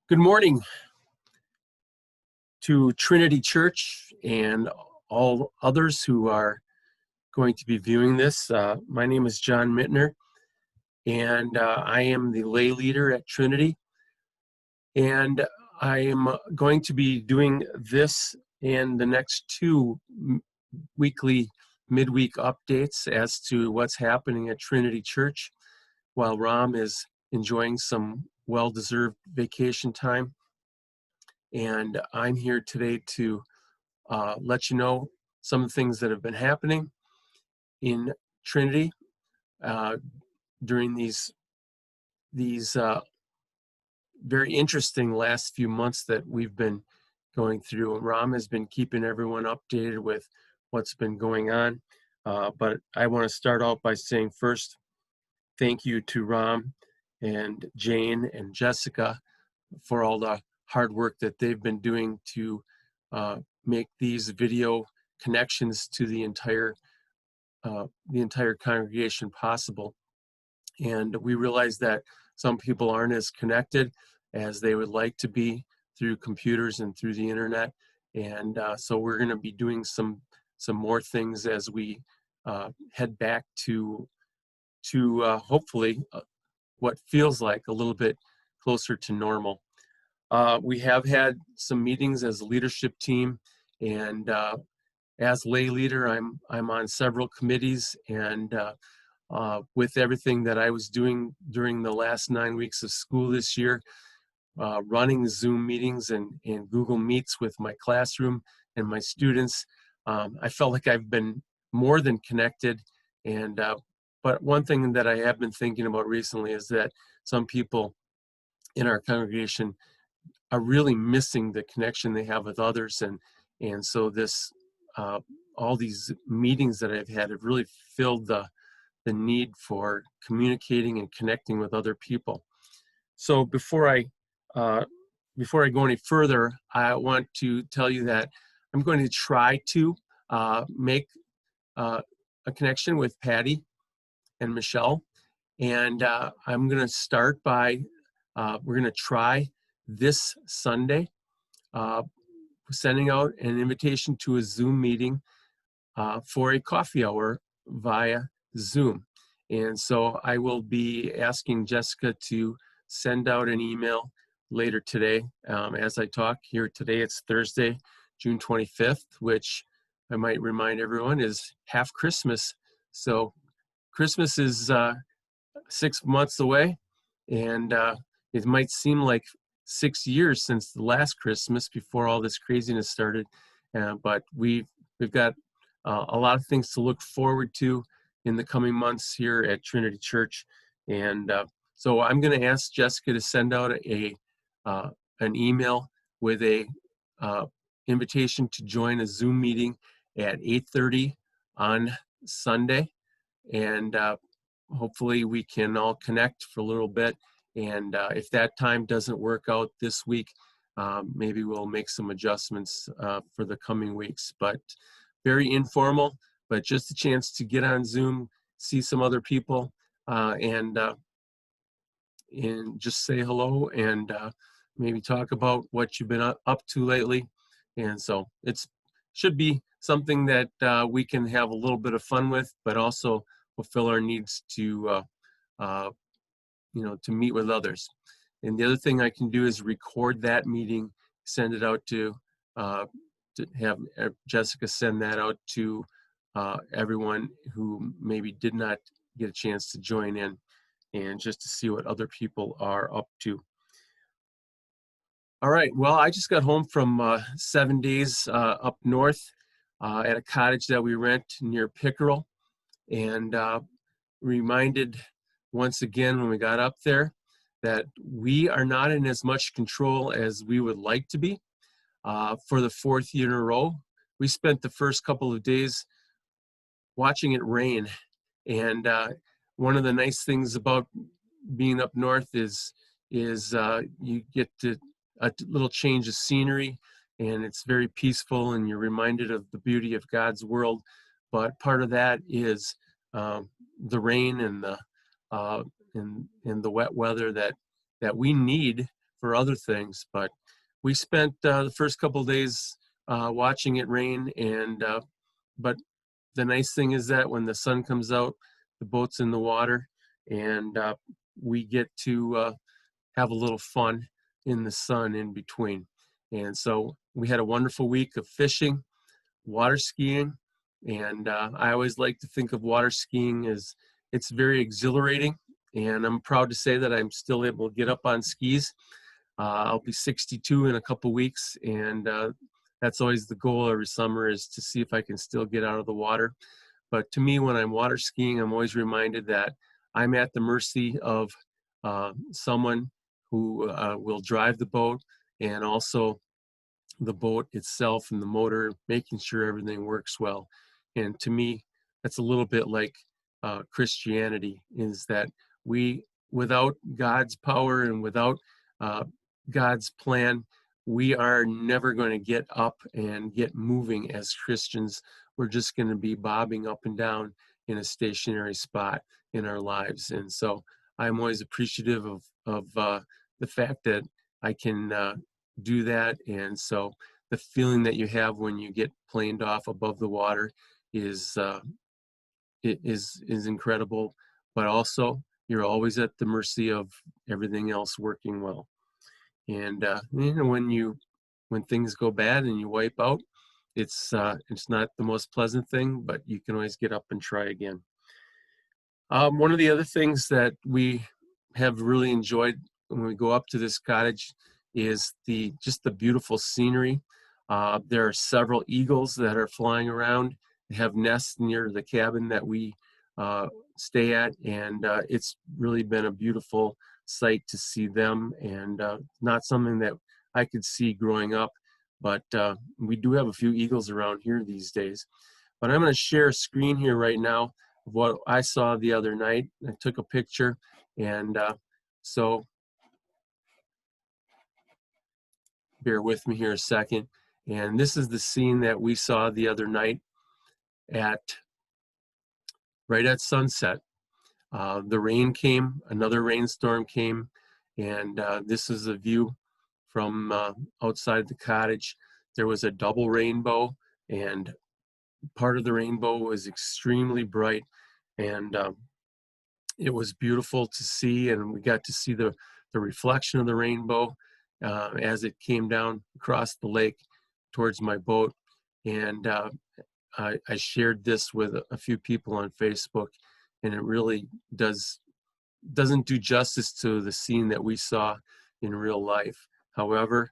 Good morning to Trinity Church and all others who are going to be viewing this. My name is John Mittner, and I am the lay leader at Trinity. And I am going to be doing this and the next two weekly midweek updates as to what's happening at Trinity Church while Ram is enjoying some well-deserved vacation time. And I'm here today to let you know some of the things that have been happening in Trinity during these very interesting last few months that we've been going through. Ram has been keeping everyone updated with what's been going on. But I want to start out by saying first, thank you to Ram and Jane and Jessica for all the hard work that they've been doing to make these video connections to the entire congregation possible. And we realize that some people aren't as connected as they would like to be through computers and through the internet. And so we're going to be doing some more things as we head back to hopefully what feels like a little bit closer to normal. We have had some meetings as a leadership team, and as lay leader, I'm on several committees, and with everything that I was doing during the last 9 weeks of school this year, running Zoom meetings and Google Meets with my classroom and my students, I felt like I've been more than connected. And but one thing that I have been thinking about recently is that some people in our congregation are really missing the connection they have with others, and so this all these meetings that I've had have really filled the need for communicating and connecting with other people. So before I go any further, I want to tell you that I'm going to try to make a connection with Patty and Michelle, and I'm going to start by we're going to try this Sunday sending out an invitation to a Zoom meeting for a coffee hour via Zoom. And so I will be asking Jessica to send out an email later today as I talk here today. It's Thursday, June 25th, which I might remind everyone is half Christmas. So Christmas is 6 months away, and it might seem like 6 years since the last Christmas before all this craziness started, but we've got a lot of things to look forward to in the coming months here at Trinity Church. And so I'm going to ask Jessica to send out an email with a invitation to join a Zoom meeting at 8:30 on Sunday, and hopefully we can all connect for a little bit. And if that time doesn't work out this week, maybe we'll make some adjustments for the coming weeks. But very informal, but just a chance to get on Zoom, see some other people, and just say hello and maybe talk about what you've been up to lately. And so it should be something that we can have a little bit of fun with, but also fulfill our needs to to meet with others. And the other thing I can do is record that meeting, send it out to have Jessica send that out to everyone who maybe did not get a chance to join in, and just to see what other people are up to. All right, well, I just got home from 7 days up north at a cottage that we rent near Pickerel, and reminded once again when we got up there that we are not in as much control as we would like to be. For the 4th year in a row, we spent the first couple of days watching it rain. And one of the nice things about being up north is you get a little change of scenery, and it's very peaceful, and you're reminded of the beauty of God's world. But part of that is the rain and the wet weather that we need for other things. But we spent the first couple of days watching it rain, and but the nice thing is that when the sun comes out, the boat's in the water, and we get to have a little fun in the sun in between. And so we had a wonderful week of fishing, water skiing, and I always like to think of water skiing as it's very exhilarating, and I'm proud to say that I'm still able to get up on skis. I'll be 62 in a couple weeks, and that's always the goal every summer, is to see if I can still get out of the water. But to me, when I'm water skiing, I'm always reminded that I'm at the mercy of someone who will drive the boat, and also the boat itself and the motor, making sure everything works well. And to me, that's a little bit like Christianity, is that we, without God's power and without uh, God's plan, we are never going to get up and get moving as Christians. We're just going to be bobbing up and down in a stationary spot in our lives. And so I'm always appreciative of the fact that I can do that. And so the feeling that you have when you get planed off above the water is is incredible, but also you're always at the mercy of everything else working well. And when things go bad and you wipe out, it's not the most pleasant thing, but you can always get up and try again. One of the other things that we have really enjoyed when we go up to this cottage is just the beautiful scenery. There are several eagles that are flying around. They have nests near the cabin that we stay at, and it's really been a beautiful sight to see them, and not something that I could see growing up, but we do have a few eagles around here these days. But I'm going to share a screen here right now of what I saw the other night. I took a picture, and so bear with me here a second. And this is the scene that we saw the other night right at sunset. The rain came, another rainstorm came, and this is a view from outside the cottage. There was a double rainbow, and part of the rainbow was extremely bright, and it was beautiful to see, and we got to see the reflection of the rainbow as it came down across the lake towards my boat. And I shared this with a few people on Facebook, and it really doesn't do justice to the scene that we saw in real life. However,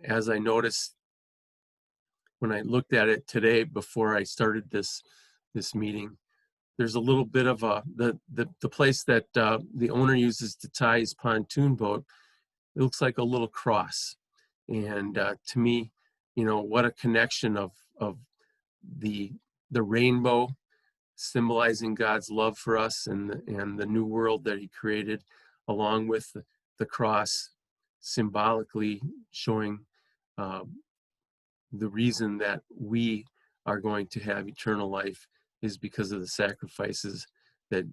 as I noticed when I looked at it today before I started this meeting, there's a little bit of the place that the owner uses to tie his pontoon boat. It looks like a little cross, and to me, what a connection of the rainbow symbolizing God's love for us, and the new world that He created, along with the cross symbolically showing the reason that we are going to have eternal life is because of the sacrifices that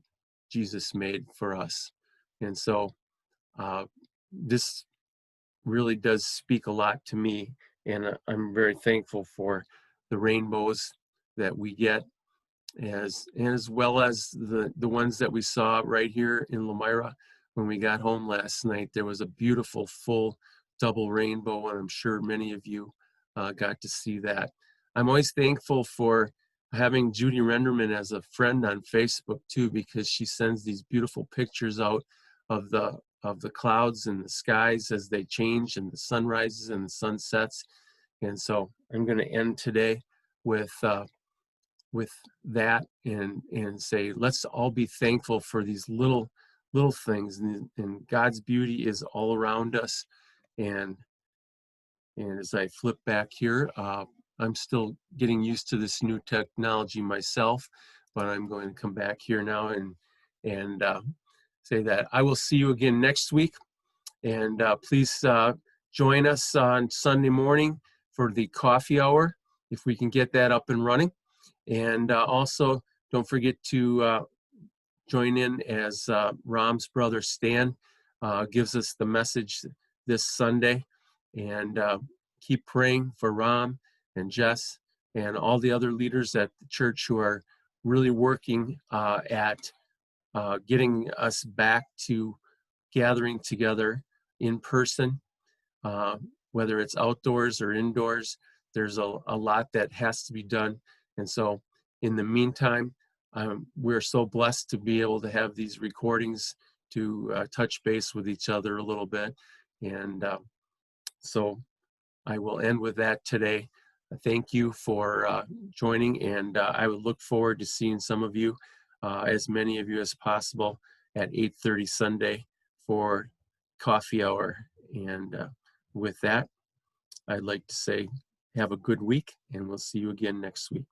Jesus made for us. And so this really does speak a lot to me, and I'm very thankful for the rainbows that we get, as well as the ones that we saw right here in Lamira when we got home last night. There was a beautiful full double rainbow, and I'm sure many of you got to see that. I'm always thankful for having Judy Renderman as a friend on Facebook too, because she sends these beautiful pictures out of the clouds and the skies as they change, and the sunrises and the sunsets. And so I'm going to end today with that, and say, let's all be thankful for these little things, and God's beauty is all around us. And as I flip back here, I'm still getting used to this new technology myself, but I'm going to come back here now and say that I will see you again next week. And please join us on Sunday morning for the coffee hour, if we can get that up and running. And also, don't forget to join in as Ram's brother Stan gives us the message this Sunday. And keep praying for Ram and Jess and all the other leaders at the church who are really working at getting us back to gathering together in person, whether it's outdoors or indoors. There's a lot that has to be done. And so in the meantime, we're so blessed to be able to have these recordings to touch base with each other a little bit. And so I will end with that today. Thank you for joining, and I would look forward to seeing some of you, as many of you as possible, at 8:30 Sunday for coffee hour. And with that, I'd like to say have a good week, and we'll see you again next week.